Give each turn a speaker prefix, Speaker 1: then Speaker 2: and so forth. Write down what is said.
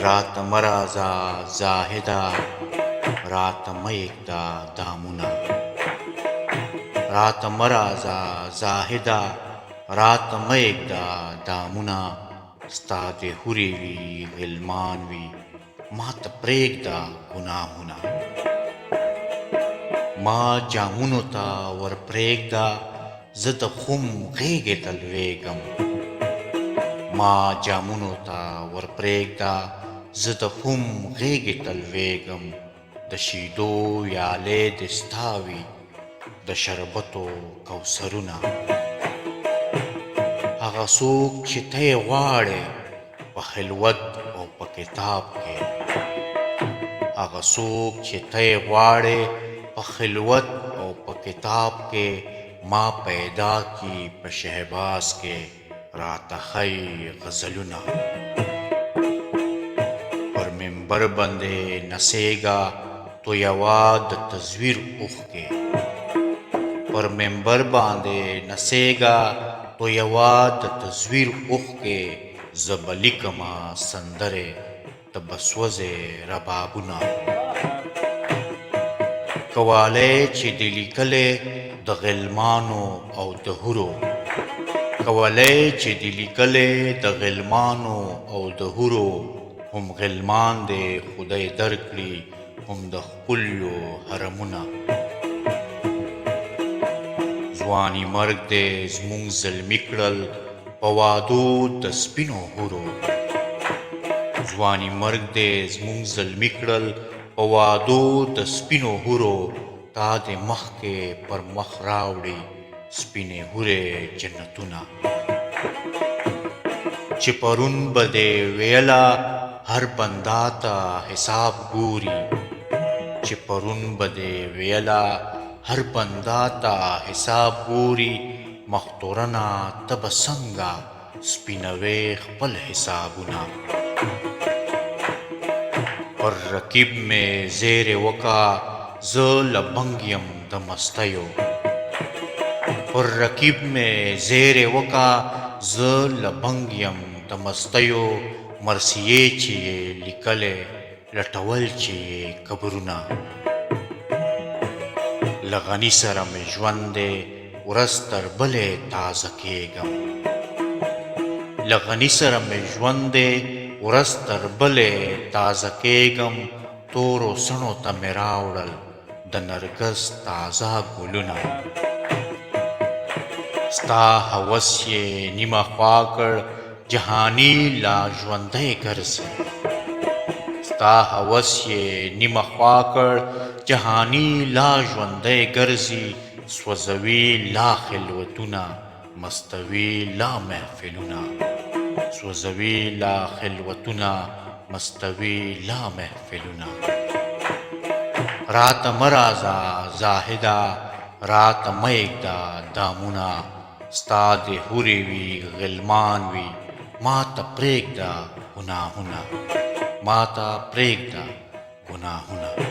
Speaker 1: رات مرازا زاهدا رات مېږده دامونه رات مرازا زاهدا رات مېږده دامونه ستا د حورې وي غلمان وي ما ته پرېږده ګناهونه ما جامونو ته ور پرېږده زه د خم غېږې ته لوېږم ما جامونو ته ور پرېږده زه د خم غېږې ته لوېږم د شیدو ویالې دې ستا وي د شربتو کوثرونه هغه څوک چې ته یې غواړې په خلوت او په کتاب کې هغه څوک چې ته یې غواړې په خلوت او په کتاب کې ما پیدا کی په شهباز کې راته ښایي غزلونه پر منبر باندې نڅېږه تو یوه د تصویر اوښکې پر منبر باندې نڅېږه تو یوه د تصویر اوښکې زه به لیکمه سندرې ته به سوځې ربابونه کوالی چې دې لیکلې د غلمانو او د حورو کوالی چې دې لیکلې د غلمانو او د حورو هم غلمان دې خدای درکړي هم د ښکلیو حرمونه ځواني مرګ دې زموږ زلمي کړل په وادو د سپینو حورو ځواني مرګ دې زموږ زلمي کړل په وادو د سپینو حورو تا دې مخکې پر مخ راوړي سپینې حورې جنتونه چې پرون به دې ویله هر بندا ته حساب ګوري چې پرون به دې ویله هر بندا ته حساب ګوري مختورنه ته به څنګه سپینوې خپل حسابونه پر رقیب مې زیرې وکا زه لبنګ یم د مستیو پر رقیب مې زیرې وکا زه لبنګ یم د مستیو مرثیې چې یې لیکلې لټول چې یې قبرونه له غني سره مې ژوند دی ورځ تر بلې تازه کېږم له غني سره مې ژوند دی ورځ تر بلې تازه کېږم تورو سڼو ته مې راوړل د نرګس تازه ګلونه ستا هوس یې نیمه خوا کړ جهاني لا ژوندی ګرځي ستا هوس یې نیمه خوا کړ جهاني لا ژوندی ګرځي سوځوي لا خلوتونه مستوي لا محفلونه سوځوي لا خلوتونه مستوي لا محفلونه رات مرازا زاهدا رات مېږده دامونه ستا د حورې وي غلمان وي ما ته پرېږده ګناهونه ما ته پرېږده ګناهونه